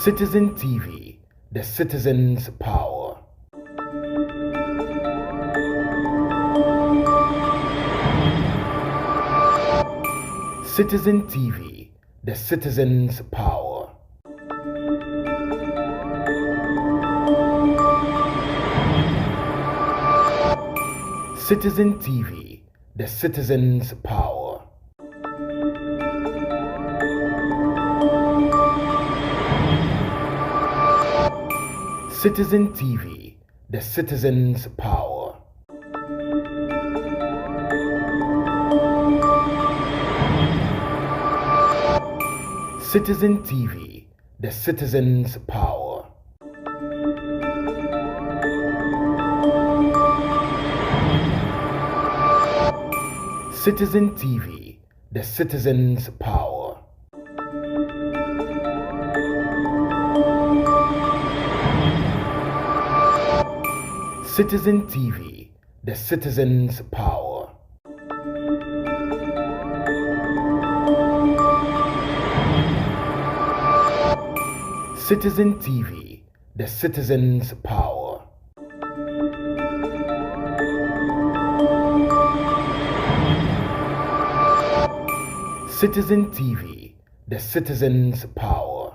Citizen TV, the citizen's power. Citizen TV, the citizen's power. Citizen TV, the citizen's power. Citizen TV, the citizen's power. Citizen TV, the citizen's power. Citizen TV, the citizen's power. Citizen TV, the citizen's power. Citizen TV, the citizen's power. Citizen TV, the citizen's power.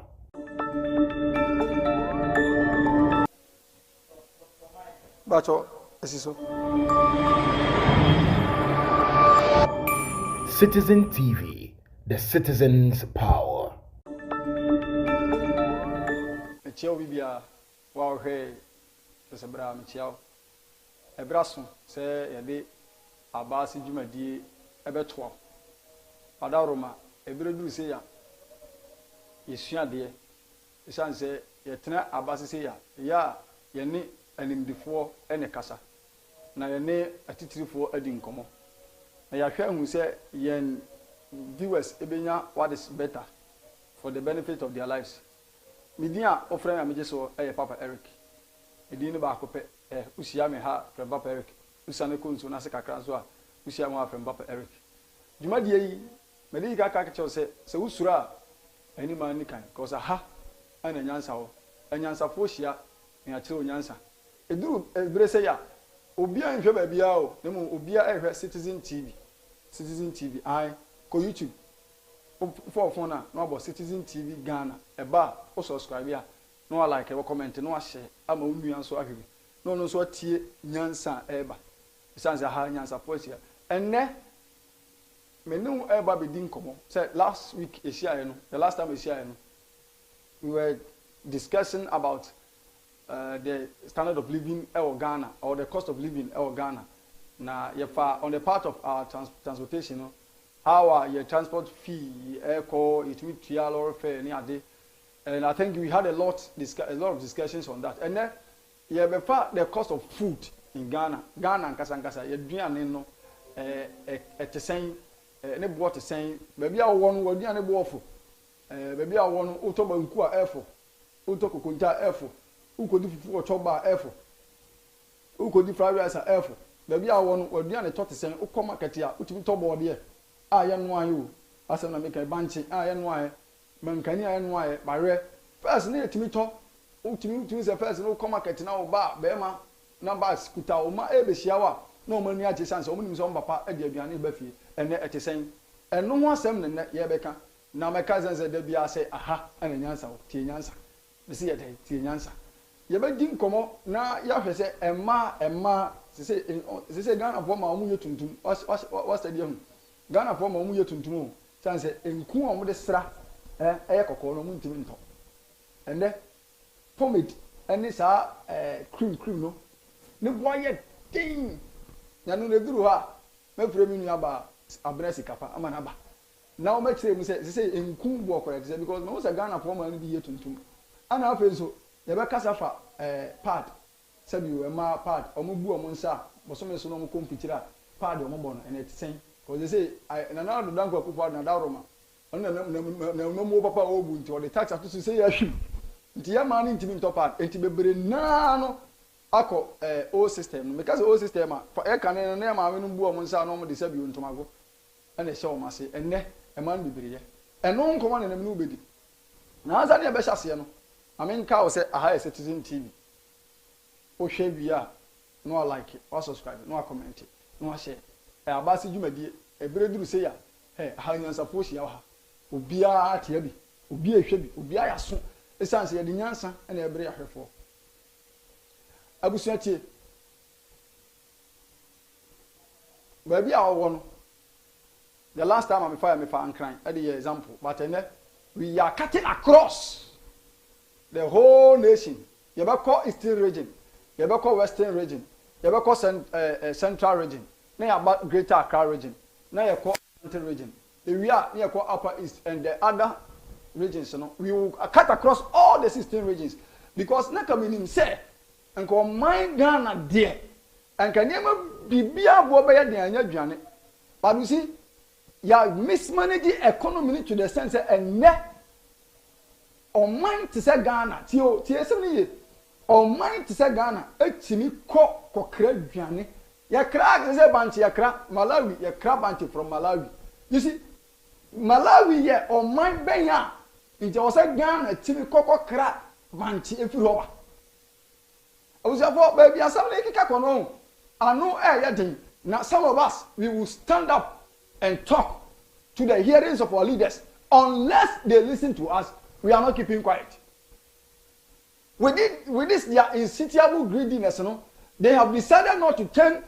Bacho, esiso. Citizen TV, the citizen's power. Mechio bibia wa he se bra mechio. Ebraso se yede Abease dwumadi ebeto. Padaroma ebredu se ya. Yesuade esan se yetena Abease se ya yene animdifo ene kasa na yene atitirifo adi nkomo na yahwe hu se yen viewers ebenya what is better for the benefit of their lives. Media ofren amje so Papa Eric edin ba akopɛ usia me ha from Papa Eric usane konso na se kakra so a usia mo from Papa Eric dwumadie yi mede ka ka kyerɛ se usura ani man ni kan cause ha ana nyansa ho anyansafo hia na kyerɛ onyansa eduru ebrese ya obia nhwe ba bia o nemu obia ehwe Citizen TV ai ko YouTube for phone na about Citizen TV Ghana eba o subscribe ya no like e comment no share ama onua so ahwe no so tie nyansa eba isanze ha nyansa poesia enne menu eba be din komo say last week the last time we were discussing about the standard of living in Ghana or the cost of living in Ghana. Now, on the part of our transportation, how your transport fee, airco, it will be a fare near day, and I think we had a lot of discussions on that. And then, the cost of food in Ghana and Kasankasa, you do at the same, ne bought the same. Maybe I want one, the waffle. Maybe I want Utoba airful, Utokunta airful. Who could do for choba effort? Who could do fried rice at effort? Baby, I want or Diana taught to send Uko market here, which we talk about here. I am why you. As I make a bunch, I am why. Mancania and why by rare. First, near to me talk. Ultimate to the person who come market now bar, Bema, number scooter, my Abease shower. No money at his son's only son, papa, at the Biani Buffy, and at the same. And no one send the net Yabeka. Now my cousins at the Bia say, aha, and an answer, Teen answer. The see a day, Teen answer. Yabedin komo na yahwe se emma se Ghana for ma omu yetuntum what's the deal Ghana for ma omu yetuntum o chance enku omu de sra eye kokko no mu ntimi nto ende pomade eni sa cream no ne boye tin nyanu ne duru ha mefre mi nua ba abnesi kapa ama na ba na o mekire mu se enku bo correct because no se Ghana for ma no bi yetuntum ana afa so yebe kasafa pad sabi we ma pad omubu omunsa bosome so no mo kompitira pad ombo no and it sen because they say na na do danko akufo na dawroma na mo papa obu nti o the tax atusu say ya hwim nti ya ma ni ntimi ntopad enti bebere na no akọ o system no because o system a e kan na ma we no bu omunsa no mo de sabi ntomago na hye o mase enne e ma no bebere ye eno nkomo na nam no bedi na asa ne be hyase no I mean, cow say a high citizen TV. O share via no like it, or subscribe, no comment it, no share. A Abease Jumadi, a bread say ya, hey, how you suppose you are. Ubia Tiabi, Ubia Shabi, Ubia Yasun, the Sans the Yansa and a break her for. Abusiati. Baby, I won. The last time I'm fire me for crying, at the example, but then we are cutting across the whole nation. You ever call Eastern region, you ever call Western region, you ever call Central region, now about Greater Accra region, now you call Central region. We are near call Upper East and the other regions. You know, we will cut across all the 16 regions because na coming say and call my Ghana there and can never be abo be de anya dwane. But you see, you are mismanaging economy to the sense and ne on mind to say Ghana tie somni on mind to say Ghana etimi ko kra dwane ya kra say banchi ya kra Malawi ya kra banchi from Malawi. You see, Malawi ye on mind benya nti o say Ghana etimi kra banchi efiri ho ba. Awusafo baby asam na ekika kono anu yedin. Now some of us we will stand up and talk to the hearings of our leaders. Unless they listen to us, we are not keeping quiet. With this their insatiable greediness, you know, they have decided not to turn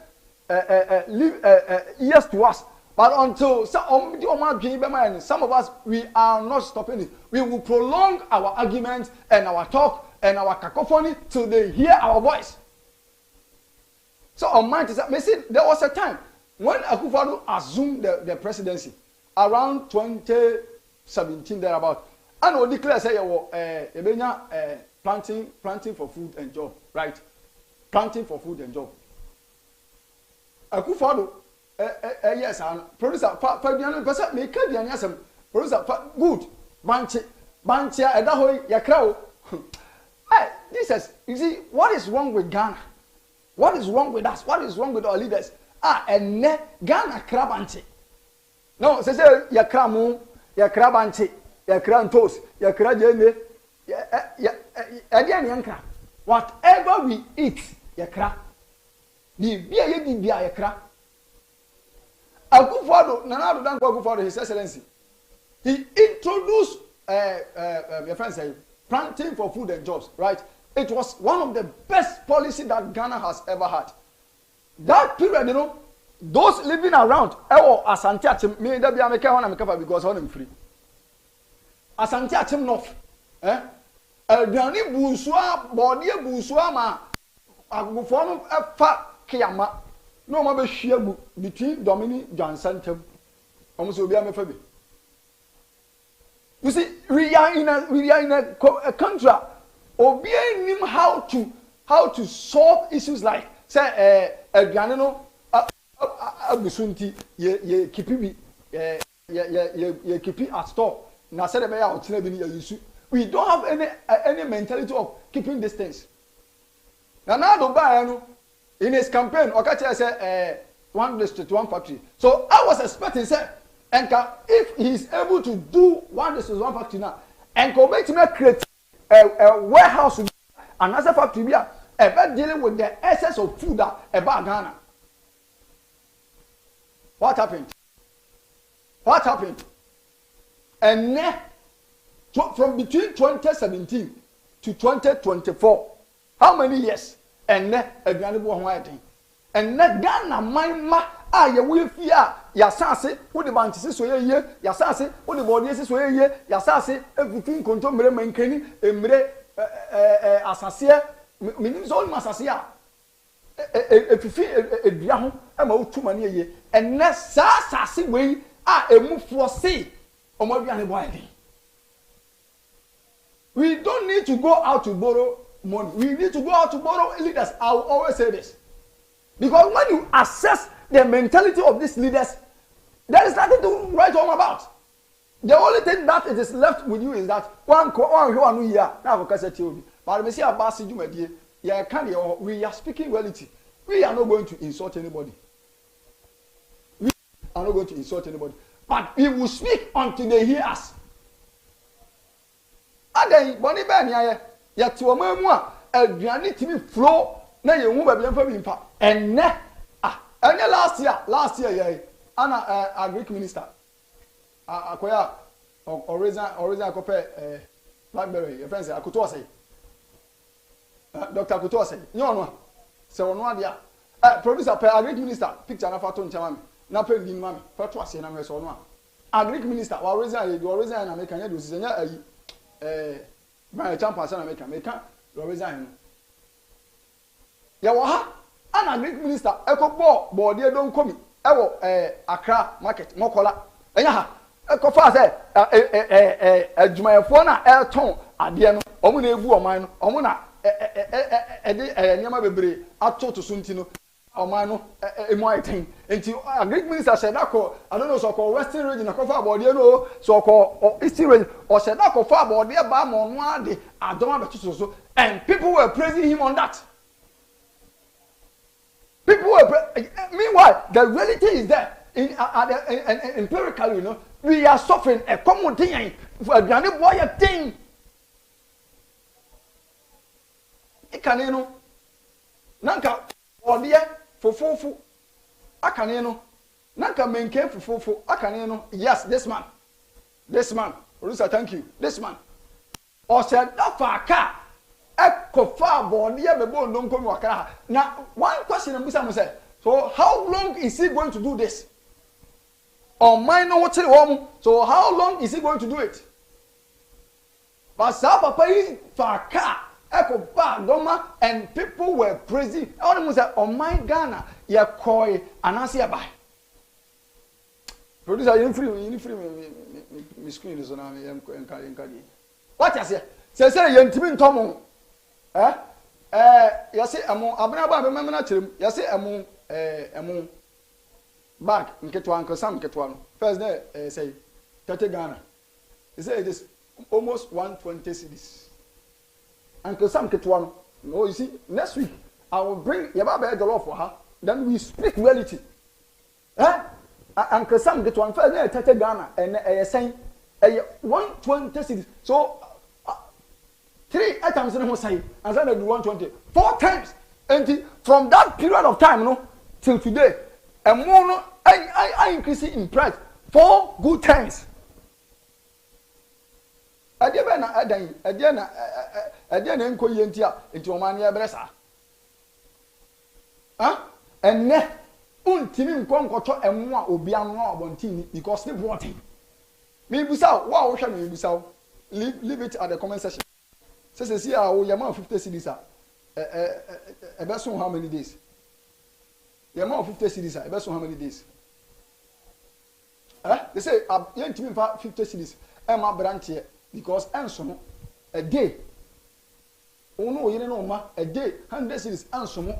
ears to us. But until some of us, we are not stopping it. We will prolong our arguments and our talk and our cacophony till they hear our voice. So on mind is that, there was a time when Akufo-Addo assumed the presidency around 2017 thereabout, and we declare say planting for food and job, right? Planting for food and job. Akufo-Addo yes, and producer person make the answer. Producer good banche edahoy yakrao. Hey, this is, you see, what is wrong with Ghana? What is wrong with us? What is wrong with our leaders? And Ghana krabanche. No, say yakra mu, yakra banche, yakra ntos, yakra jene, yankra. Whatever we eat, yakra. The beer you yakra. Akufo-Addo, Nana Addo Akufo-Addo, His Excellency, he introduced your friend say planting for food and jobs, right? It was one of the best policy that Ghana has ever had. That period, you know, those living around, Asante Achim, me that be America one America because I'm free. Asante Achim North, Dani Busua, body Busua ma, Agufo fa Kiyama. No more share between Dominic Johnson almost will be a. You see, we are in a country. Obeying him how to solve issues like say Ghanano abusunti ye kipi ye kipi at store. Na say the be out na bi ni yusu. We don't have any mentality of keeping distance. Now do buy no in his campaign, Okacha say one district, one factory. So I was expecting say, and if he is able to do one district, one factory now, and go back to create a warehouse, another factory, about dealing with the excess of food about Ghana. What happened? What happened? And from between 2017 to 2024, how many years? And and Ghana my ye we fear ya sase wo de banti so ye ya sase wo de body so ye ya sase everything konto mere mankani emre asase minim so masase a efifi edua ho e ma otuma ne ye and sa sase we emufo se omoduane boy den. We don't need to go out to borrow money. We need to go out to borrow leaders. I will always say this. Because when you assess the mentality of these leaders, there is nothing to write home about. The only thing that it is left with you is that one year. Now, but we are speaking reality. We are not going to insult anybody. We are not going to insult anybody. But we will speak until they hear us. And then, yɛte ɔman mu a aduane timi flow na yɛhu baabi yɛmfa bi mfa ɛnɛ ɛnyɛ last year yɛi ana agric minister akoya resign akɔpɛ blackberry yɛfrɛ sɛ akoto ɔsɛe Dr. akoto ɔsɛe nyɛ ɔno a sɛ ɔno adeɛ a producer pɛ agric minister picture na fa to nkyɛn ma me na pɛ ndi ma me fa to aseɛ na me sɛ ɔno a agric minister wa resign na me kan yɛ do sɛ nyɛ ayi Brian Champa sana meka resign no ya wo ha ana Greek minister ekobɔ bɔɔde don komi ɛwɔ Accra market mokola enya ha ekofa sɛ adwumayɛfoɔ na ɛtɔn adeɛ no ɔmo na ebu ɔman no ɔmo na ɛde nneɛma bebree ato to so nti no ɔman no emu ayɛten nti Greek minister hyɛ da kɔ I don't know so kɔ western region akɔfa abɔɔde no so kɔ eastern region ɔhyɛ da kɔ fa abɔɔde ba ma ɔno ade adɔm abɛto so and people were praising him on that. People were meanwhile the reality is there empirically, you know, we are suffering a common thing for a granny boy a thing. Ikaneno nanka ɔdeɛ fofofu akaneno nanka menke fofofu akaneno yes this man Rusa thank you this man ɔsɛ dafa aka ekofa bɔdeɛ bɛbɔ ndonko mi wakara na one question am bisa mo say so how long is he going to do this on mine no what so how long is he going to do it but sa papa yi fa aka ekofa doma and people were praising all them say on my Ghana ye koi anase ye buy producer you free me screen so na me enka what you say ye ntimi ntomo yase amo abena ba me na kyerem yase amo bag nketwa nkosam nketwa no first day say 30 Ghana he say it is almost 120 cedis nkosam nketwa no no you see next week I will bring yaba be dollar for her then we speak reality nkosam nketwa first day 30 Ghana and say 120 cedis so 3 items in say and then do 120 4 times and from that period of time no till today and more no I increase in price 4 good times adebe na adan ade na enko ye ntia enti o man ye bresa enne untimi nkonkoto emu a obi anu abontin because they brought him me busa wa wo hwe me busa leave it at the comment section. Say see our yama 50 cedis how many days? Yama 50 cedis how many days? They say young team 50 cedis my branch here because enso a day. Oh no, you know ma a day 100 cedis enso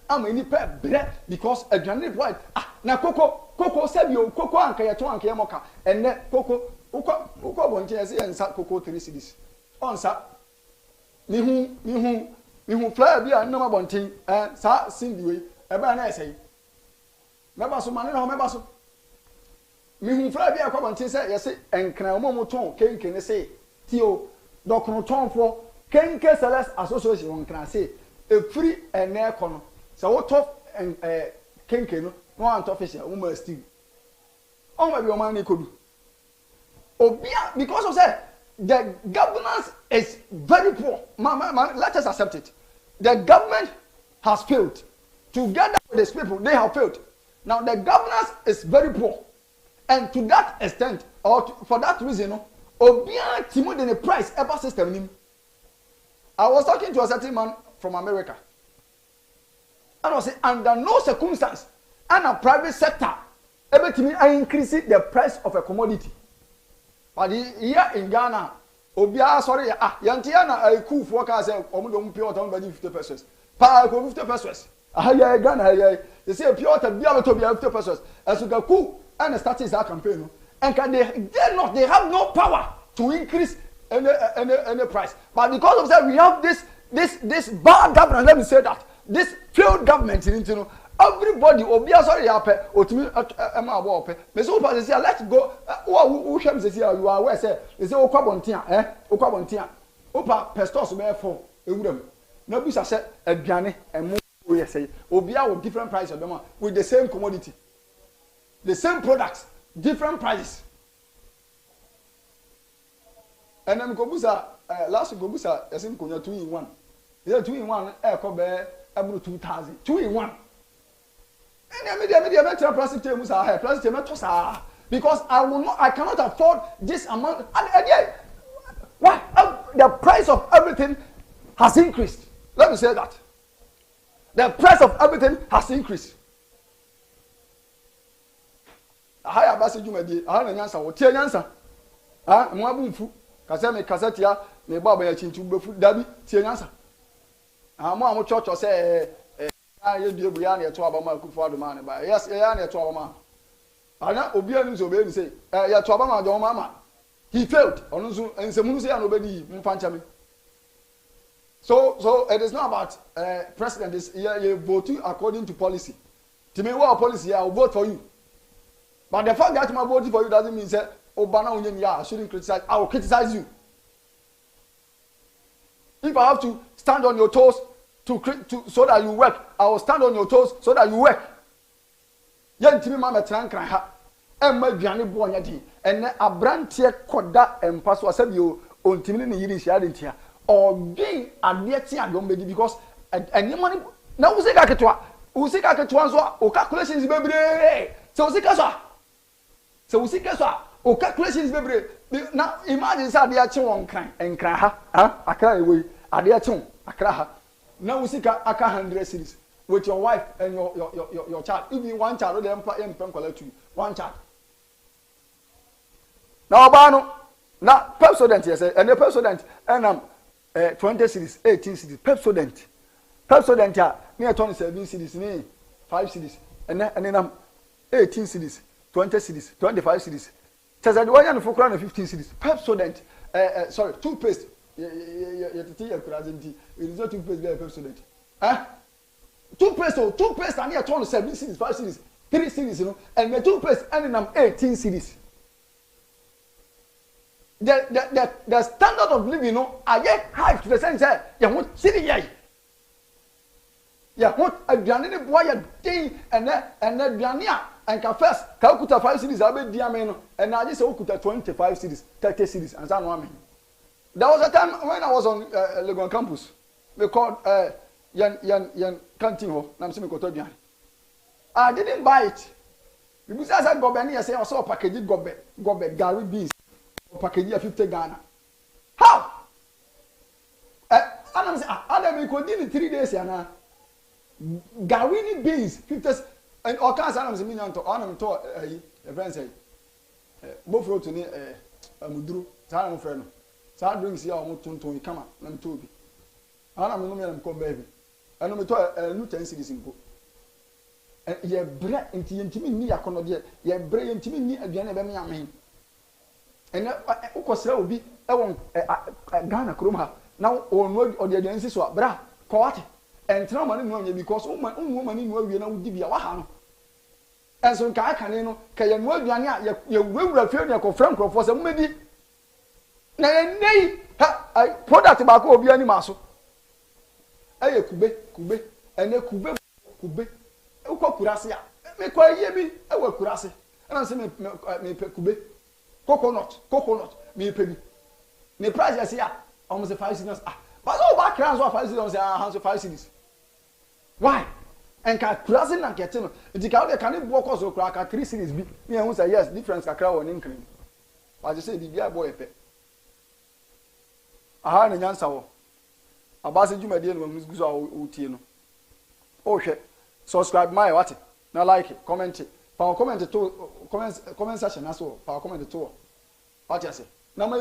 am any pet bread because a granite white na cocoa said you cocoa anka ya to anka moka and then cocoa uko bonche say ensa cocoa 3 cedis onsa mihu flyer bi a na mabonten sa sindi we e ba na esai meba so mane na meba so mihu flyer bi a kwa bonten say yesi enkran omo ton kenken ne say tio dokono tonfo kenke Celeste association won kran say e free ene ekono so wo to kenken no no anto official wo ma steal o ma bi o ma na ikodu obia because of say the governance is very poor. Let us accept it. The government has failed. Together with these people, they have failed. Now the governance is very poor. And to that extent, or for that reason, Obia Timo the price ever system. I was talking to a certain man from America. And I was saying, under no circumstance, and a private sector, able to increase the price of a commodity. But here in Ghana, Obia sorry, Yantiana, I cool for cars, Omudum pure down by 50 pesos. Pa 50 pesos. Ghana, they say pure to be able to be 50 pesos. As you go cool and start that campaign. And can they have no power to increase any price. But because of that, we have this bad government. Let me say that. This failed government, you know. Everybody obia sorry happen otumi ema abo ope me so pa say let's go who sham say you are aware say they say okwabontia opa pestos be for ewuram na busa se aduane emo we say obia with different price of them with the same commodity, the same products, different prices. And then go busa last go busa yasin konya 2 in 1. Is 2 in 1 ko be abru 2000 2 in 1. And media better plastic musa high plastic me to sa because I cannot afford this amount. And yeah, why the price of everything has increased. Let me say that. The price of everything has increased. Higher Abease Jumadi, I have an answer. What your answer? Ah, Mwabunfu, Kasame Kasatia, me Baba Chintu Bufu, Dabi, Tian answer. I'm more church or say, I do Brianna to Abama could for the man, but yes, Ayana to Abama. I know Obianus obey say, Ya to Abama, your mama. He failed, and some say nobody, Mpanchami. So it is not about president is you vote according to policy. To me, what policy I will vote for you. But the fact that I'm voting for you doesn't mean that Obama I shouldn't criticize. I will criticize you. If I have to stand on your toes so that you work, I will stand on your toes so that you work. Young Timmy Mama Tranka ha. Emma Gianni Boyadi and a brand tier koda and pass was you on Timmy in Yiddish here. Or being a near tea because and your money now we say Kakatwa, we say Kakatwa, or calculations baby. So we see Kasa, or calculations baby. Now imagine that they are chewing and cry, I cry away, are they chewing, I cry. Now we see Aka 100 cities with your wife and your child. Even one child, the empire collect you, one child. Now, Bano, now, Pepsodent, yes, and the Pepsodent, and 20 cities, 18 cities, Pepsodent, yeah, near 27 cities, 5 cities, and then 18 cities, 20 cities, 25 cities. Tell the one for 15 cities. Pepsodent, sorry, toothpaste. It is not toothpaste, Pepsodent. Toothpaste, and near 27 cities, 5 cities, 3 cities, you know, and the toothpaste, and then 18 cities. The standard of living, you know, I get high to the sense that you want city, yeah, what a Janine boy a day and then Jania and Cafes, Calcutta 5 cities, I bet Diamano, and I just Okuta 25 cities, 30 cities, and some women. There was a time when I was on Legon campus, we called Yan Canting Ho, Namsimicotobian. I didn't buy it. Because as I go back, I say I saw a package, go back, Gary Bees. Package 50 Ghana. How? Adam say, Adam continue 3 days yana. Garini beans 50 and all kinds of million to Adam to a friend say. Both wrote to me Mudru, Salam friend. Sad drinks here almost to come up, and to be. Adam no me come baby. I know me to a new 10 cities in go. And ye bread into intimate me a corner, ye bread intimate me again, a me. And ukosra obi ewon Ghana kroma now onwo odiadansi so bra kwate entra mane no anya because unwo mane no awie na wudi bia wa ha no enso nka aka ne no ka ye no aduane a ye wura fie ne ko fram krofo se mmedi na ye nei ha product ba ko obi ani maso aye kube ene kube ukọ kurase a me kwa ye bi ewa kurase na se me kube coconut me pay me price yes here almost 5 cities but all back crowns of 5 cities say hands 5 cities why and can crossing and get no it can it work us crack 3 cities be me who say yes difference kakra won increase but you say bibia boy pe aha na nyansa wo Abease Jumadi no mu guzo o tie no o hwe subscribe my what na like comment power comment to comment section as well. Power comment to what you say. Now my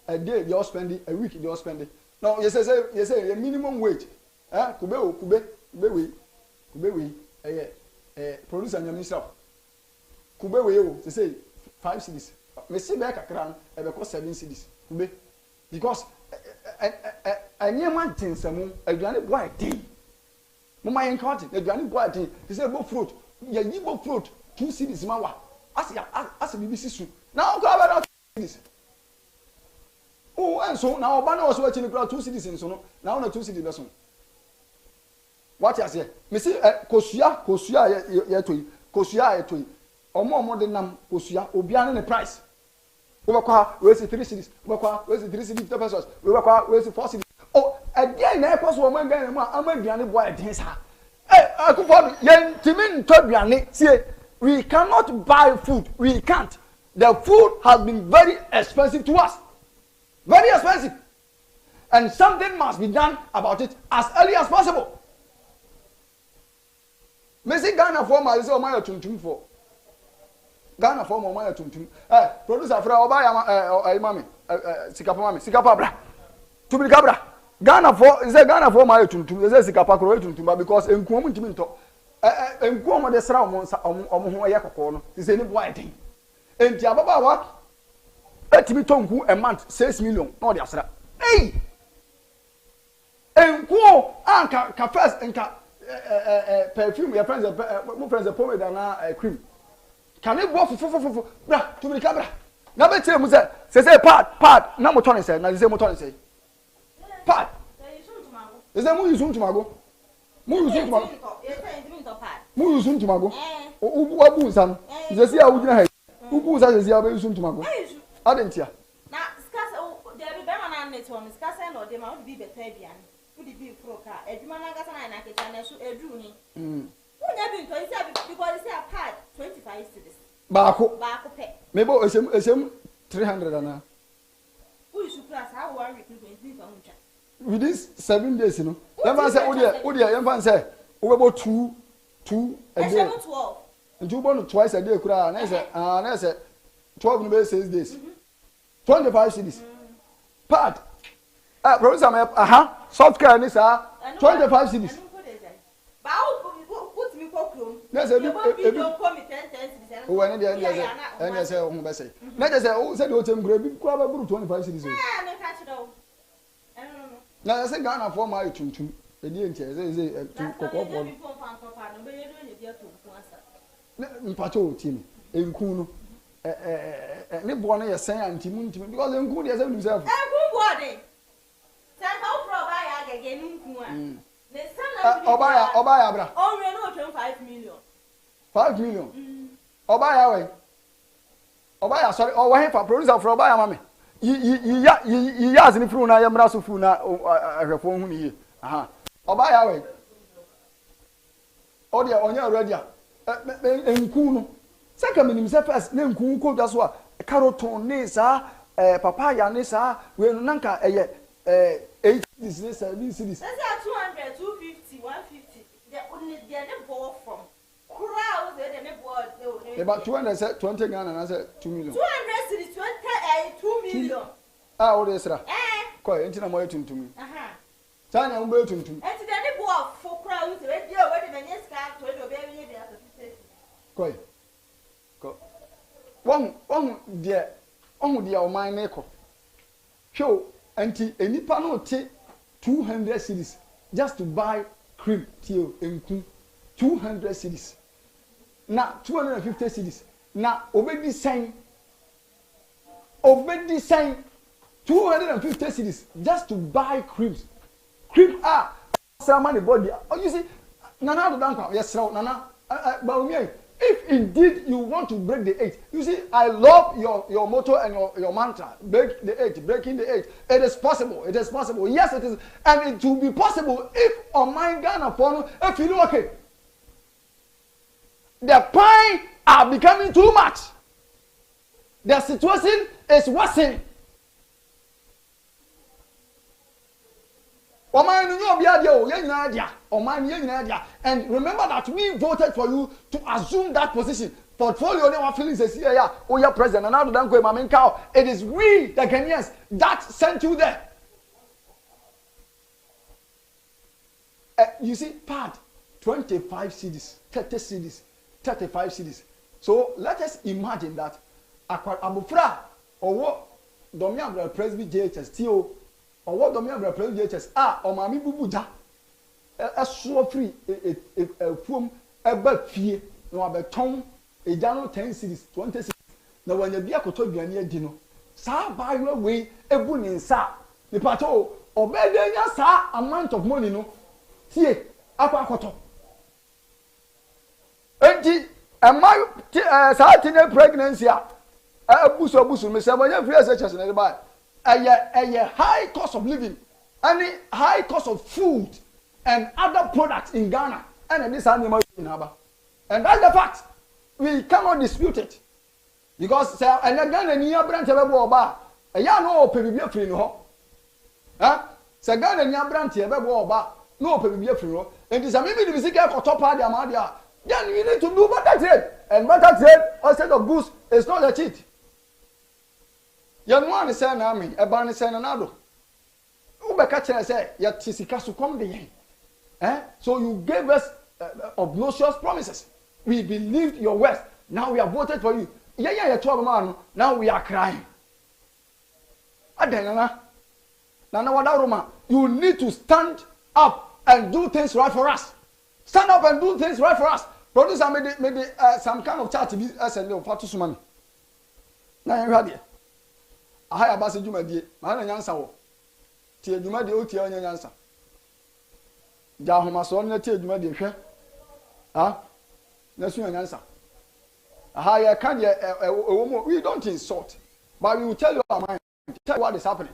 a day they all spending, a week they all spending. Now you say a minimum wage. Kube we producer and minister. Kube we they say 5 cities. Me see back a crown e cost 7 cities. Kube because a near man tin some aduane boy tin. Mama encounter aduane boy tin. They say both fruit. Ya yibo fruit 2 cities mawa as BBC su now go about cities oh so na oba na also achi ni kura 2 cities nso no na ona 2 cities be so what you say me see kosua ye toyi kosua ye toyi omo de nam kosua obia ne price we kwa we see 3 cities we kwa we see 3 cities pesos we kwa we see 4 cities oh again na ekwaso o man gan mu amaduane boy den sa akufo yen timi ntoduane see we cannot buy food we can't the food has been very expensive to us very expensive and something must be done about it as early as possible. Messi Ghana for my so my tuntum for Ghana for my tuntum producer fra oba ya mami sikapa bra to be cabra Ghana for is Ghana for my tuntum is sikapa kro tuntum because enkuo mu ntimi nto enkuo mo de sra omo ho ye kokko no say ni boy den enti ababa wa etimi tonku a month 6 million no de asra hey enkuo anka ka first enka perfume your friends my friends pomade and cream can it go for bra to be cabra na be tell mu say pad na mo turn say na say mo turn say pad is that mu use ntumago mu use ntumago mu use ntumago u abu san is say a ugina hay ubu san say a be use ntumago adentia na skase there be be man net on skase no de ma wo be better bian would be broke eduma na gasa na kecha na so edu ni unya bi nto isi because isi a pad 25 cedis baako pe mebo esem 300 ana we should class how one week 20 for uncha within 7 days no never say odi yemfa say obebo 2 a day 12 nti ubo no twice a day kura na say 12 no be 6 days 25 cedis pad professor software ni sa 25 cedis ba o put me ko krom na say ebi ko mi 10 cedis o wani de anya say o be say na say o say de o tem gre bi ko ba buru 25 cedis me ka chiro no na say Ghana for my tuntum e di enti say kokko for mpacho o timi enku no ne bo no ye sen antimi because enku de say himself enku bo de santa o pro ba ya gege nku a ne sana oba ya bra o re no 25 million 5 million oba ya we oba ya sorry o we for producer for oba ya mame yi ya zini furu na ya mra so furu na ahwefo hu ni ye aha oba ya we o dia onya ready a enku no saka minim se first na enku ko dwa so a carroton ne sa papaya ne sa we no nanka eye 8 cities 7 cities that's 200 250 150 they are the ball from crowd they the ball about 220 Ghana na say 2 million 200 cities 2 million o de sra ko enti na mo yetuntum aha tanya mo yetuntum enti they the ball for crowd we dey we dey menye ska to do be we dey associate ko won de o man ne ko hwo enti enipa no te 200 cedis just to buy cream tio enku 200 cedis na 250 cedis na obedi sign 250 cedis just to buy cream some money body oh you see nana do danka yes nana ba if indeed you want to break the 8 you see I love your motto and your mantra breaking the 8 it is possible yes it is and it will be possible if on my Ghana phone if you know okay the pain are becoming too much the situation is worsening and remember that we voted for you to assume that position. Portfolio ne wa feelings is here ya o ya president and now don't go mama nka it is we the Kenyans that sent you there. You see part 25 cedis 30 cedis 35 cedis so let us imagine that abufra owo domia president JHS tio owo domia president JHS o mami bubuja so free fuom eba fie no abeton ejano 10 cedis 20 cedis na wanya bia koto duane adi no saa ba yo we ebu ni nsa The pato obedenya sa amount of money no. See akwakoto. Enti sa teenage pregnancy abusu me say when free SHS na buy. A high cost of living, any high cost of food and other products in Ghana, and this animal in Haba. And that's the fact. We cannot dispute it. Because say and Ghana near branch of Oba, a ya no pebibia free no. Huh? Say Ghana near branch of Oba, no pebibia free no. And this maybe the music for top party amadia. Then we need to do better trade. And better trade, instead of goods, is not a cheat. Young man is saying, I mean, a ban is saying another. Uber catcher say, yet Tisikasu come the end. So you gave us obnoxious promises. We believed your words. Now we have voted for you. Yeah, 12 man. Now we are crying. Nana, you need to stand up and do things right for us. Stand up and do things right for us. Producer maybe some kind of chat to be as a little fatu sumami. Now you ready? I have Abease Jumadi. Man and Yansa. Tia Jumadi Oti and Yansa. Jahoma son Tia Jumadi. Ah, that's your answer. I can't we don't insult, but we will tell you our mind, tell you what is happening.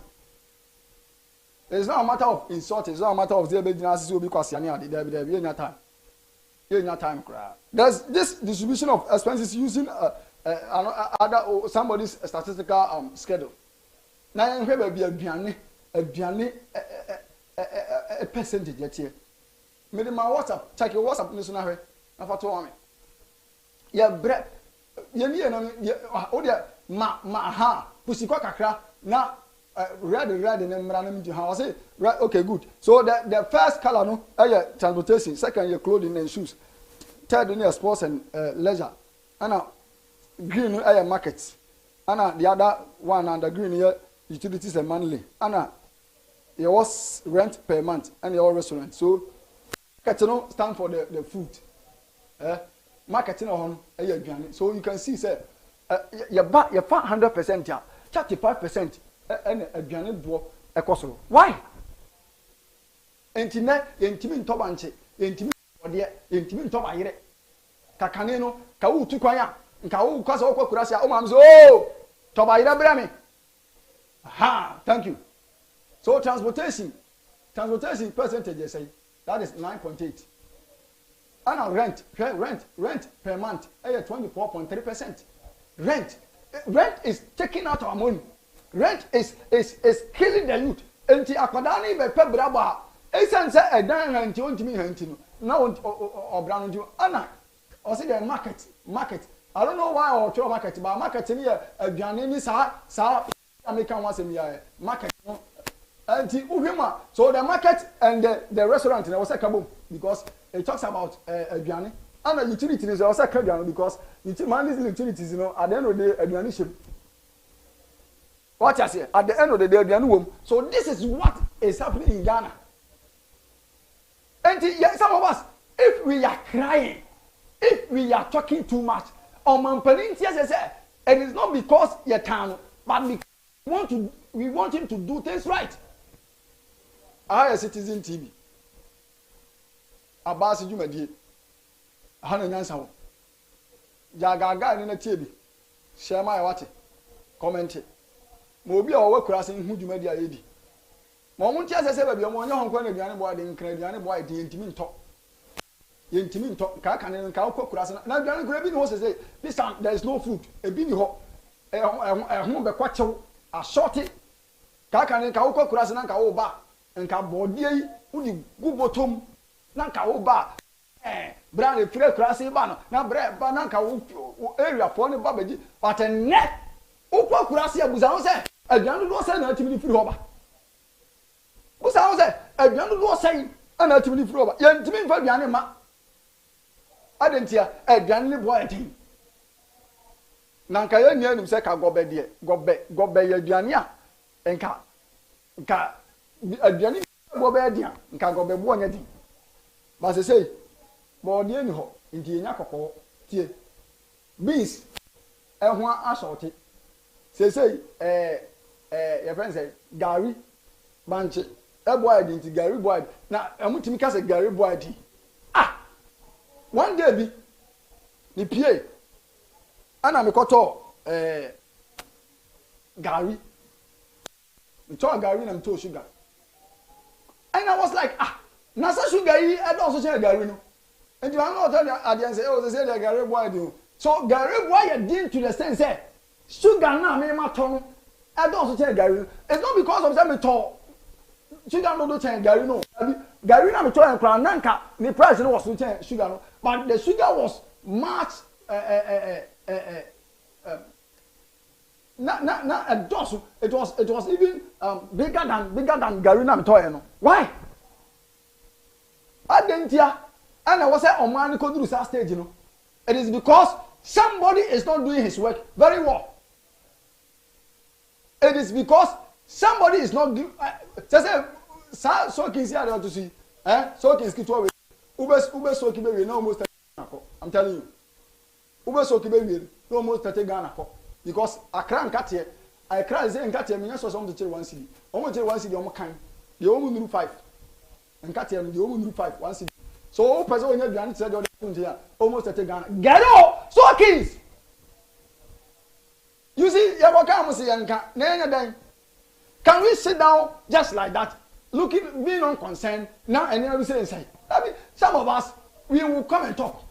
It's not a matter of insult, it's not a matter of the business because there be time. Time cry. There's this distribution of expenses using other somebody's statistical schedule. Now you have a percentage yet here. Maybe my WhatsApp, check your WhatsApp listen now. Afa to me. Ya bre ye ni na o de ma ha pusikwa kakra na red na mra na mji ha o say okay good. So the first color no transportation, second your clothing and shoes, third your sports and leisure. And green markets. And the other one and the green here utilities and monthly. And there was rent per month and your restaurant. So Katino stand for the food. Marketing on so you can see say you 100% ya 35% and aduane bo ekosoro. Why? Entime entimi ntobanche entimi ode entimi ntobayire kakane no ka wo tu kwan a nka wo kwasa wo kwakurasi a o mam so tobayire bra me. Aha, thank you. So transportation percentage you say that is 9.8. And rent per month, 24.3%. Rent is taking out our money. Rent is killing the youth. Enti akwadani be pe braba. Esan say edan rent ontimi rent no. Now obran nti ana. O say the market. I don't know why or market, but market ni aduane ni sa American was in market. So the market and the restaurant there was a kaboom because it talks about aduane and the utilities there was a kaboom because utilities at the end of the day aduane ship. What I say at the end of the day aduane wom. So this is what is happening in Ghana. And some of us, if we are crying, if we are talking too much, it is not because you're town, but because we want him to do things right. I Citizen TV. Abease Jumadi. Hana Nyansa. Jagaga ni na TV. Share my what? Comment it. Mo bi o wakura se hu Jumadi ayedi. Mo mun ti asese ba bi mo nya honkwa na duane boy de nkra duane boy de ntimi nto. Ye ntimi nto ka ka ne ka wakura se na duane nkra bi ni ho se this time there is no food. E bi ni ho. Ho be kwachew a shorty. Ka ka ne ka wakura se na ka wo ba. Nka body yi udi gubotom na nka wo ba brand free class ba no na bre ba na nka wo area for ne ba beji atenne ukwa kurase abuza ho se aduanu do se na atimi free ho ba busa ho se aduanu do se na atimi free ho ba ye ntimi mfa aduane ma adentia aduane ne bo etin na nka ye nia nim se ka gobe de gobe ye aduane a nka aduane bo be dia nka go be bo nya din ba se sei bo de ni ho nti enya kokko tie beans ho assorti se sei your friend say gari banche boy di Gary boy na amutimi ka say Gary boy di one day bi ni pie ana me koto Gary me to Gary na me to sugar and I was like na say sugar yi e don so share Gary no and you know at the end say oh say Gary boy di so Gary boy dey to the sense say sugar na me ma to no e don so share Gary it's not because of say me to sugar no do change Gary no Gary na me to en nanka the price no was to change sugar no but the sugar was much na a dose it was even bigger than Gary na me to no why adentia and I was say on man ko duru sa stage no it is because somebody is not doing his work very well it is because somebody is not doing so can see how to see so can skip to ube so ki be no almost I'm telling you ube so ki be no almost 30 Ghana because Accra nkate Accra is nkate me so some to chire 1 cedi omo chire 1 cedi omo kan de omo nuru 5 nkate am de omo nuru 5 1 cedi so o person onya duane tire de o de almost 30 Ghana get up so kings you see you go come say yanka na enya dan can we sit down just like that looking being unconcerned now and then we say inside I mean some of us we will come and talk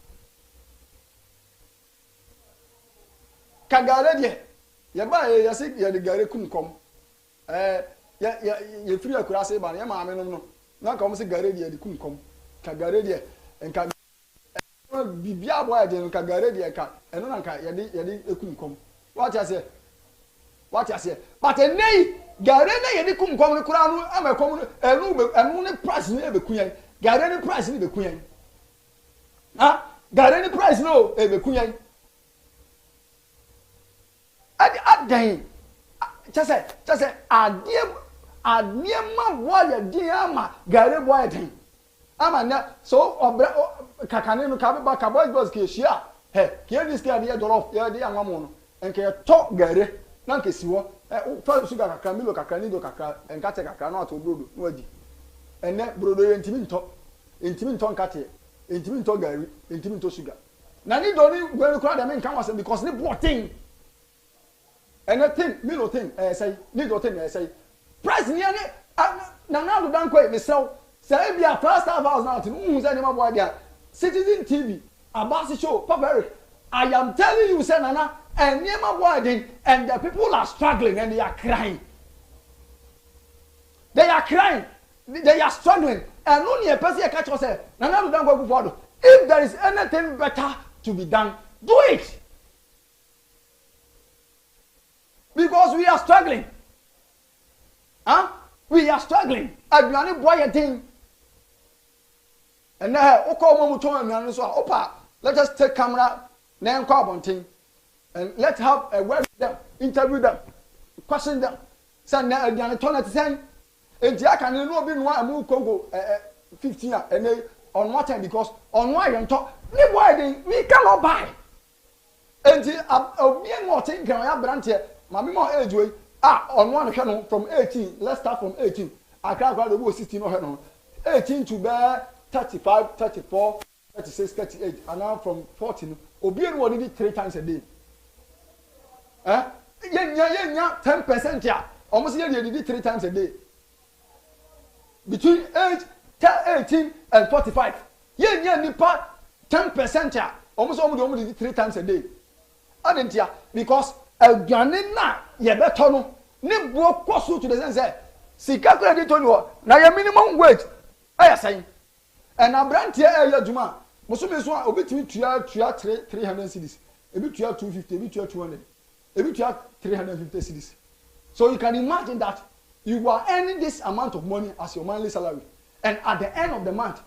kagare die ye ba ye say ye de gare kunkom ye free akura say ba ye ma ame no na ka mo say gare die de kunkom kagare die enka bibia boy de kagare die ka eno na ka ye de kunkom what you say but enei gare na ye de kunkom ne kura no amakom enu ne price ne be kunyan gare ne price ne be kunyan gare ne price no e be kunyan adan chese adie ma boy de ama gare boy den ama na so kakane no ka be ba ka boys ke hia ke dis ke ade dolof ye de anwamo no enke to gare na nke siwo fa sugar kakra milo kakra nido kakra enkate kakra na to brodo no adi enne brodo ye ntimi nto nkate ntimi nto gari ntimi nto sugar na ni do ni gwe kura de men kan wase because ni protein anything milo thing say nido thing say price ni ani na do dan kwai me sell say bia first half hours now tin say ni ma boy dia Citizen TV Abease show Papa Eric I am telling you say nana and Niema boy and the people are struggling and they are crying. They are crying. They are struggling. And only a person catch us say, Nana don't go forward. If there is anything better to be done, do it. Because we are struggling. We are struggling. Aduane boy a thing. And now, opa, let us take camera, name carbon thing. And let's have a word with them, interview them, question them. Send them a ton send. And Jack and no be one move Congo 15 and they on what time because on why and talk. We cannot buy. And being more thing can I brand here. Mammy more age way. On one channel from 18. Let's start from 18. I can't go to 16 or 18 to bear 35, 34, 36, 38. And now from 14. Obian what did it 3 times a day. Yeah, 10% yeah. Almost yeah, you did it 3 times a day. Between age 18 and 45. Yeah, nipa 10% yeah. Almost did it 3 times a day. I didn't yeah because na ye better no. Ne bo kwaso to the sense say sika credit to you na your minimum wage. I saying. And abrant here area juma. Musume so obetimi tua 300 cedis. Ebi tua 250, ebi tua 200. Ebi tua 350 cedis. So you can imagine that you are earning this amount of money as your monthly salary. And at the end of the month,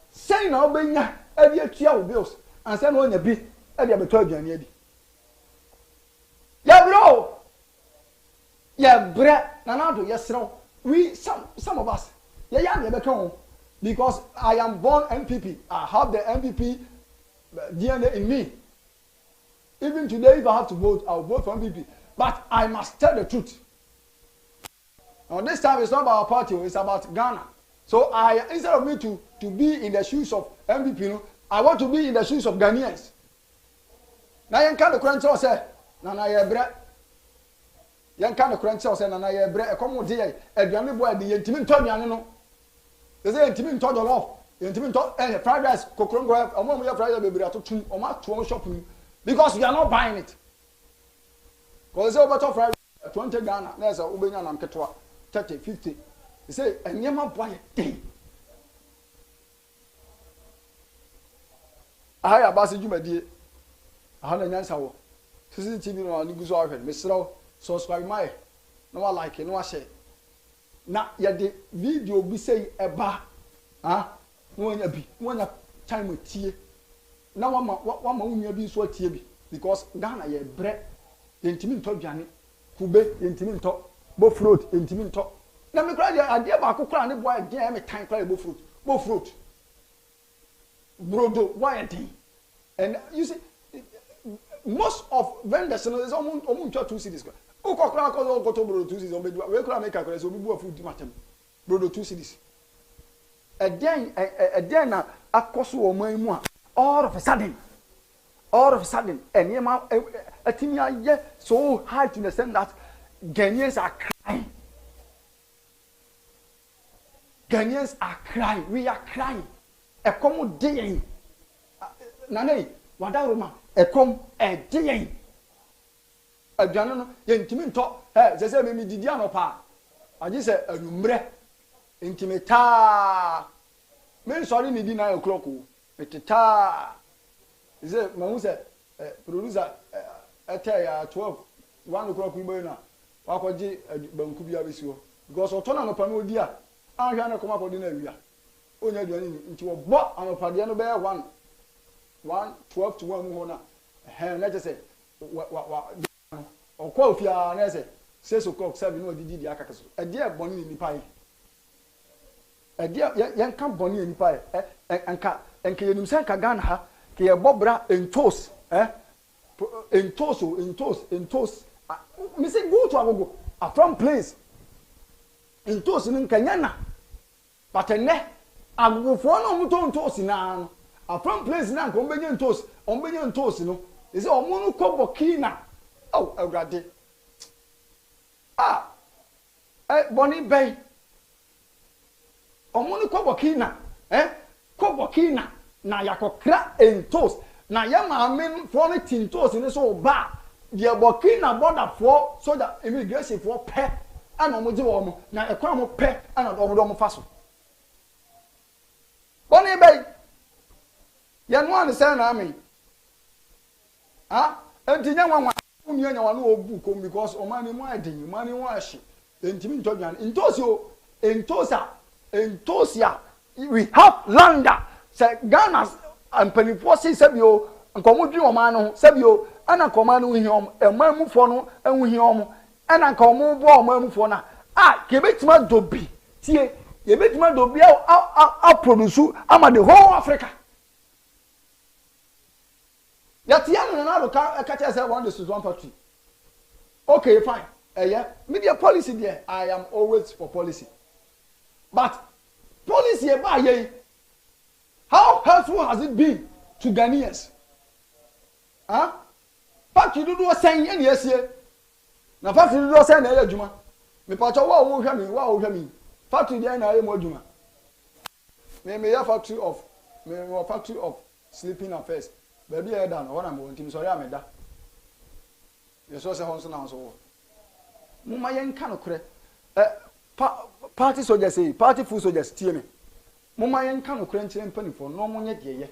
say now benya every tua bills and say no nya bi e dey beto aduane adi. Yeah bro. Yeah bre na na do yesro. We some of us yeah be kan because I am born MPP. I have the MPP DNA in me. Even today, if I have to vote, I'll vote for MPP. But I must tell the truth. Now this time it's not about our party, it's about Ghana. So instead of me to be in the shoes of MPP, I want to be in the shoes of Ghanaians. Now you can't the say, Nana Yebre. You can't the say, Nana Yebre. Come on, dear. Adrian boy, the intimate Tony, no. They say intimate Tony off. Intimate fried rice, coconut, and when we have fried baby to two or my two shopping because we are not buying it. Because it's over fried 20 Ghana, there's a Ubina and Ketua 30, 50. They say, and you might buy a thing. I have Abease Jumadi. I had an answer. CCTV no ni guzo ahwe mesro subscribe my no like no share na ye de video bi say eba no nya bi no nya time tie na wama unya bi so tie bi because Ghana ye bre yentimi nto dwane kube yentimi nto bo fruit yentimi nto na me kra ade ba akokra ne boy de me time kra bo fruit brodo why thing. And you see most of vendors is almost 2 cities. Who go to brodo 2 cities? We could make a correction. We go food matter. Brodo 2 cities. Again, a cost of money. All of a sudden, and a team so high to understand that Ghanaians are crying. Ghanaians are crying. We are crying. A common day. Nane, Wadaroma. Ekom ejeyen adwane no ye ntimi nto se me didi anopa agi se anumre ntimi ta me sori ni di 9 o'clock o meteta ze mahu se producer ete ya 12 1 o'clock ibo na wakoji banku bia besi ho because oto na anopa no odi a anhwa na koma kodi na awia onya adwane ni nti wo bo anopa de no be 1:12 to 1 ho na let's just say or call if you are 6 o'clock 7 no didi akaka so e dia boni ni nipa yi e dia yan kan boni ni nipa yi enka yenum san ka Ghana ha ke ye bobra entos entos me say go to agogo a from place entos ni nkanya na but ene agogofo na omuto entos na no a from place na nko ombenye entos no is omunu ko Burkina oh awrade boni bay omunu ko Burkina ko Burkina na yakokra entos na ya maame for ne tintos ni so ba de Burkina border for so that immigration for pe ana omoje wo mo na ekwa mo pe ana do mo faso boni bay ya no an say na me entinya nwanwa unya nya wanu obu kom because omani mu adin mani mu ahye entimi ntodwan entosia we have landa say Ghana ampanifo say sebio nkomo dwi oman no sebio ana nkomo no hiom emamufo no enwu hiom ana nkomo bo omamufo na kebetima dobi tie yebetima dobi a produce ama the whole Africa. Yatiano na do ka say 1 to 1 factory. Okay, fine. Yeah, media policy there. I am always for policy. But policy how helpful has it been to Ghanaians? Factory do saying any yes here. Na factory do saying na adwuma. Me pa cho wa wo hwa mi. Factory there na mo adwuma. Me factory of sleeping affairs. Baby I done one am wontim sorry ameda. Yeso se honso na so. Muma yen ka no kure. Party soldiers say, party full soldiers tie me. Muma yen ka no kure nkire mpanifo no mo nye de ye.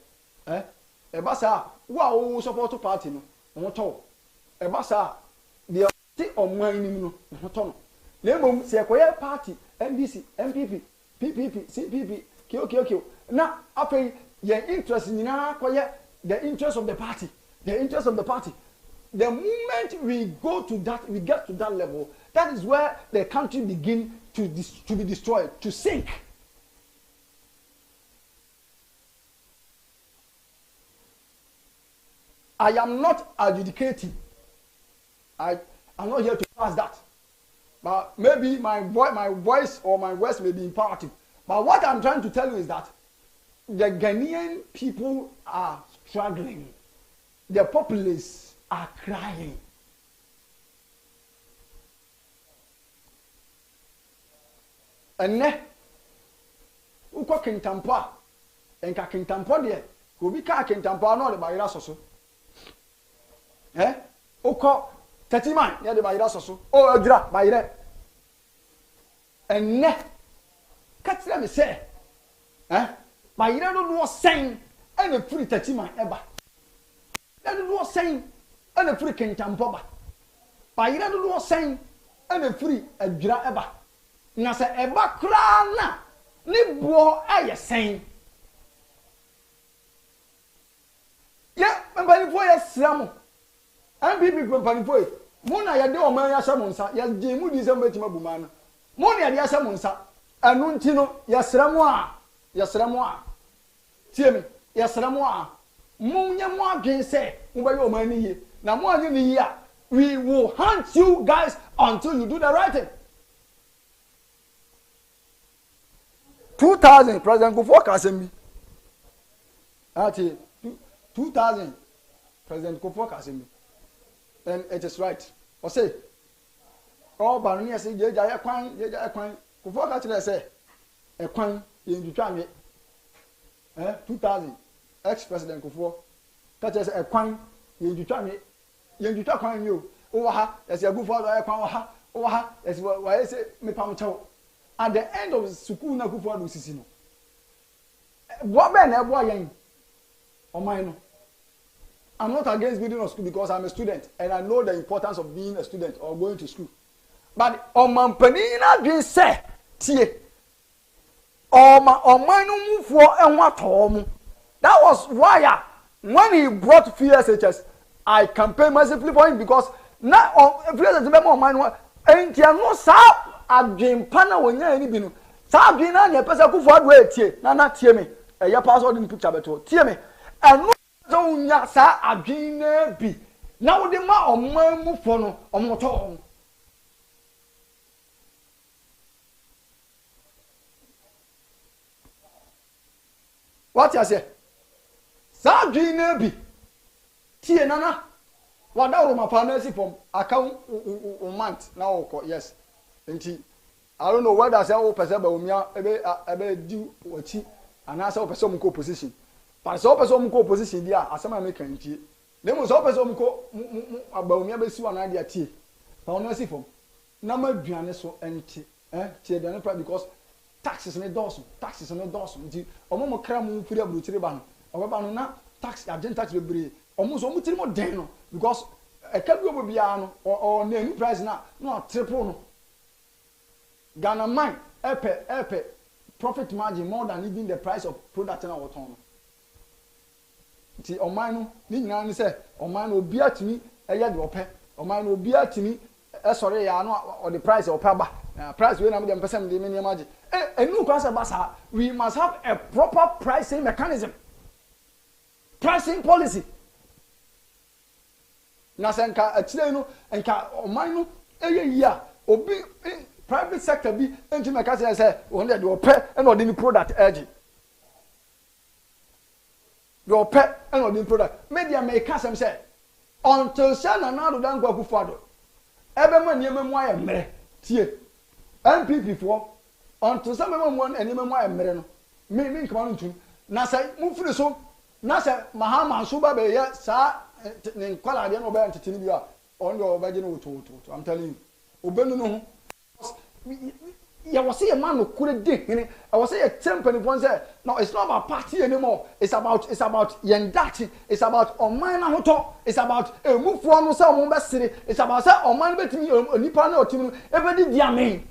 E ba sa wo support party no. Mo to. E ba sa de ti omwan ni no. Mo to no. Na emom se ekoye party NDC, MPP, PPP, CPP, KOKO. Na afei ye interest nyina koye the interest of the party. The moment we get to that level, that is where the country begins to be destroyed, to sink. I am not adjudicating. I'm not here to pass that. But maybe my voice or my words may be imperative. But what I'm trying to tell you is that the Ghanaian people are struggling. The populace are crying. And ne, uko kintampo, enka kintampo de, obi ka kintampo no de bayira soso. Uko 30 man, ya de bayira soso. O adura bayire. And ne, katira me say, bayira no sen, and a free 30 man eba. That no sen, and a free kintampo ba. Bayira no sen, and a free adura eba. Na se eba kra na ni bo aye sen ye mpani fo ye sram MPP mpani fo mo na ye de o man ya sha mo nsa ye je mu di se mbetima bu ma no mo na ye de sha mo nsa anu nti no ye sram a tie mi ye sram a mo nya mo adwen se mo ba ye o man ni ye na mo anyi ni ye a we will hunt you guys until you do the right thing. 2000 President Kufuor Kasemi. Ati 2000 President Kufuor Kasemi. And it is right. O say all Baroni say je ja ekwan Kufuor Kasemi say ekwan ye ndutwa me. 2000 ex President Kufuor Kasemi say ekwan ye ndutwa me. Ye ndutwa kwan mi o. O wa ha yes ye Kufuor do ekwan wa ha. O wa ha yes wa say me pam chew. At the end of school na Kufuor do sisi no. What ben e boy yen? O man no. I'm not against building a school because I'm a student and I know the importance of being a student or going to school. But o man pani na dwen say tie. O man no move for enwa to mu. That was why when he brought FSHS, I campaigned massively for him because now FSHS be more man entia no sa adwen pana wonya ani bi no sa adwen na nya pesa Kufuor do etie na tie me ya password in picture beto tie me eno so nya sa adwen na bi na wo de ma omman mu fo no omoto what you say sa adwen na bi tie nana wada ro ma fa na si pom account month na wo yes. I don't know whether say o person ba omia ebe di wachi ana say o person mu ko position but say o person mu ko position dia asema make ntie na mo say o person mu ko ba omia be si wana dia tie pa ono si fom na ma duane so enti tie duane pra because taxes ne doso nti omo mo kra mu firi abruchiri ba no obeba no na tax agent tax bebre omo so mo tiri mo den no because ekabi obo bia no o na any price na no triple no Ghana mine epe profit margin more than even the price of product na woton. Ti oman no ni nyina ni say oman no obi atimi eye de ope oman no obi atimi sorry ya no or the price ope ba price we na me dem person de me ni margin enu kwa say basa we must have a proper pricing mechanism, pricing policy. Na senka atire no enka oman no eye yia obi private sector be enti me ka say won dey ope and ordinary product edge the ope and ordinary product media me ka say until Shana na do dan gwa Kufuor ebe ma niam mu aye mere tie MPP for until some me mu anim mu aye mere no me nkama no ntum na say mu firi so na say mahama so ba be ye sa ne nkwala de no be ntete ni bi a on do obaje no to I'm telling you obenu no ho ya was say a man who could dig I was say a temple one say no it's not about party anymore it's about yendati it's about oman na hoto it's about move for no say omo be sire it's about say oman betimi onipa na otimi e be di amen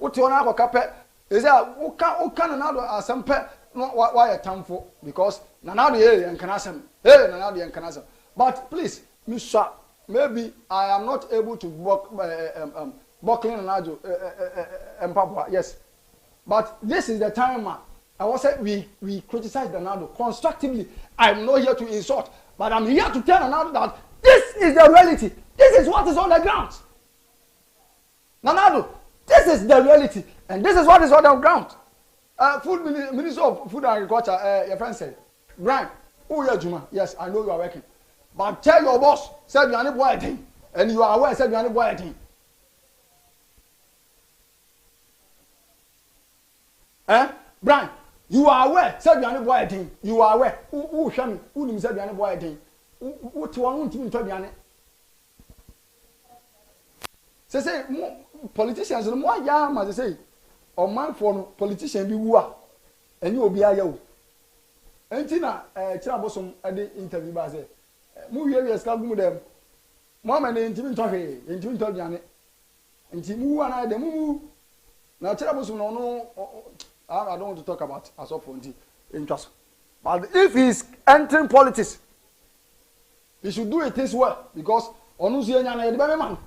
uti ona akokape is say uka na do asempe no why tamfo because na now the enkanasem na now the enkanasem but please Mr. Maybe I am not able to work buckling and ajo Papua, yes. But this is the time I was say we criticize Ronaldo constructively. I'm not here to insult, but I'm here to tell Ronaldo that this is the reality. This is what is on the ground. Nanado, this is the reality, and this is what is on the ground. Minister of Food and Agriculture, your friend said, Brian, oh yeah, Juma, yes, I know you are working, but tell your boss, said you are not working, and you are aware, said you are not working. Brian, you are aware, said you are not working. You are aware. Who show me? Who said you are not working? What you want to tell me? Say, politicians, no more young, as they say, or man for politician be woo, and you will be a yo. And Tina, Chinabosom, at the interview, by say, move your scalp with them. Mamma and intimate talking, intimate talking, and Timu and I, the moo. Now, Chinabosom, no, I don't want to talk about as often interest. But if he's entering politics, he should do it this way because on Uziana, the man.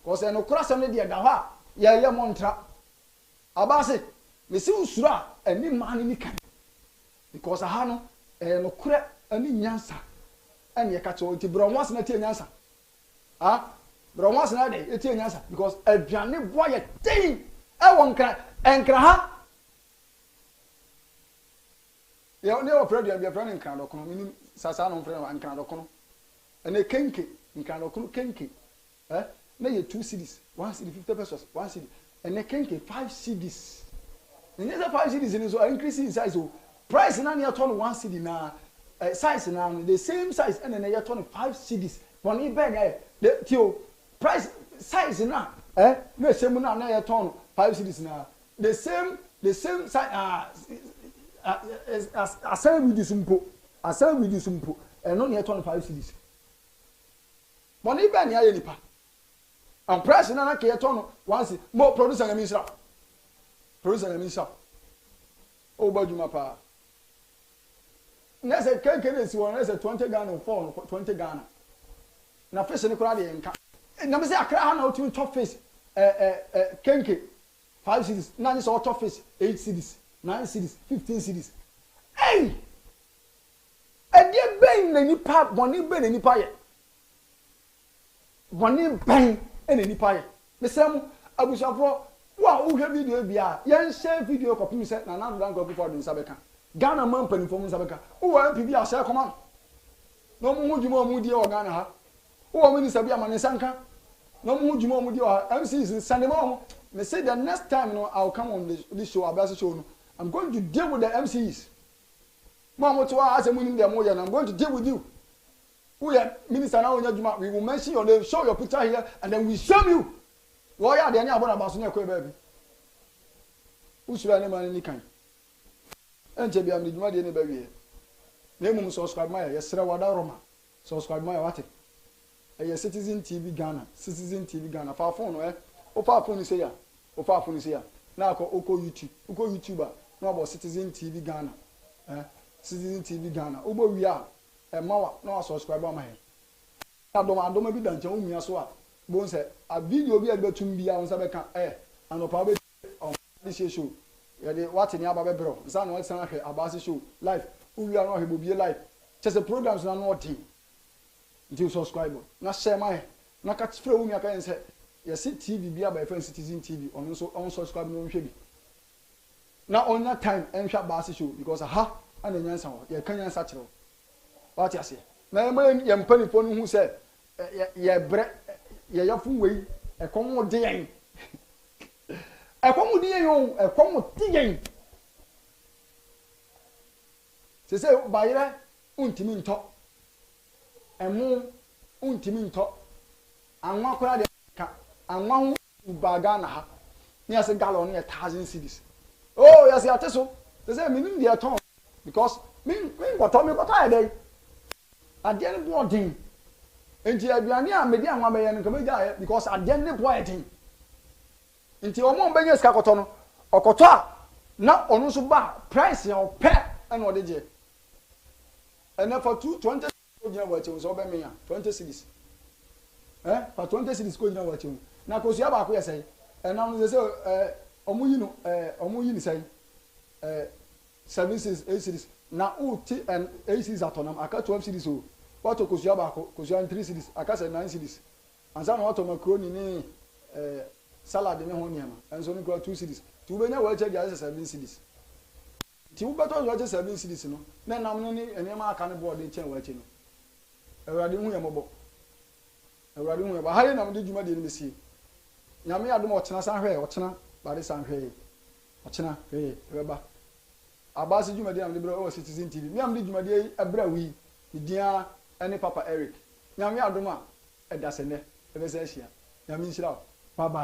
Because I know cross and the Daha, ya montra. Abase, me see Usura, and ni man in the can. Because I have no crack and in Yansa. And you catch all the brown once in a tea Yansa. Ah, brown once in a day, a tea Yansa. Because a Johnny boy, a thing, I won't cry and cry. You are never afraid of your friend in Canada, meaning Sasano friend and Canada. And a kinky in Canada, kinky. Now you 2 CDs, 1 CD 50 pesos, 1 CD, and they can get 5 CDs. And the 5 CDs in so increasing in size. So price now near 1 CD now, size now the same size, and then they are 5 CDs. One even the price size now, no same now near 5 CDs now. The same size as same with this simple, and not near 25 CDs. One even near any part. And price na na ke ton once more producer na minister o baduma pa na se kenke na si won na se 20 Ghana for 20 Ghana na fish ni kura de nka na me se akra ha na o timi top fish kenke 5 cities na ni so top fish 8 cities 9 cities 15 cities hey e de ben na nipa boni ben na nipa ye boni ben ene nipa ye mesem abusafo wa wo hwe video bia yen share video copy se na na dan go before din sabeka Ghana man panifo mun sabeka wo MPB a share command no mu hujuma mu die o Ghana ha wo minister bia man sanka no mu hujuma mu die o MCs sande mo me say the next time no I'll come on this show Abease show no I'm going to deal with the MCs mo to asem nim dem mo ye na I'm going to deal with you. Who are Minister now? We will mention your name, show your picture here, and then we show you. Why are they not about Basunia baby? Who should I name any kind? And Jabby, I'm the Madian baby. Name subscribe my yes, Wada Roma. Subscribe my what? A Citizen TV Ghana. Far phone, eh? O far phone is here. O far phone is here. Now go Oko YouTuber. No about Citizen TV Ghana. Citizen TV Ghana. Obo we are. Mawa no subscriber my adoma bi danche wo mia so a bo nse a video bi a betum bia won sa beka anopa be on this show ya de what ni aba be bro nsa no san ahwe Abease show live wo wi ano ahwe bi live chese programs na no team nti subscribe na share my na ka tfre wo mia ka nse ya si TV bi aba friend Citizen TV on so on subscribe no hwe bi na on that time enhwa Abease show because aha ana nyansa ho ya kan nyansa kire what you say? Na man yam panifo no hu se ye bre ye yafu wei e komo de yen e komo de yen o e komo de yen se bayire untimi nto emu untimi nto anwa kora de ka anwa hu baga na ha ni ase gallon na 1000 cedis oh yes ya teso se minim de aton because min got I dey again boarding enti aduane a medi anwa be ye nka meja because again ne boarding enti omo benye ska koto no okoto a na onu so ba price ya ope na ode je and for 20 ojina wache so be me ya 20 cedis for 20 cedis ko ojina wache na ko sia ba ko yesai na no se omo yi ni sai 7 cedis 8 cedis na uti and 8 cedis atonam aka 12 cedis o what kosia ba ko kosia 3 cedis aka say 9 cedis ansa na wato macaroni ni salad ne ho nneɛma ɛnso no kura 2 cedis ti wobɛnya wɔakyɛ gya 7 cedis ti wobɛtɔ wɔakyɛ 7 cedis no na nam no ne nneɛma aka ne board nkyɛn wɔakyɛ no awurade hu yɛ mɔbɔ awurade hu yɛ ba ha nam de dwuma de no besie nyame adom ɔkyena san hwɛ ɔkyena bare san hwɛ ɔkyena hwɛ ɛbɛba Abease dwuma de nam de bro Citizen TV me am de dwuma de ɛbra wi dia ɛne Papa Eric nyame adom a ɛda sɛ nɛ ɛbɛsɛ ahyia nyame nhyira bye bye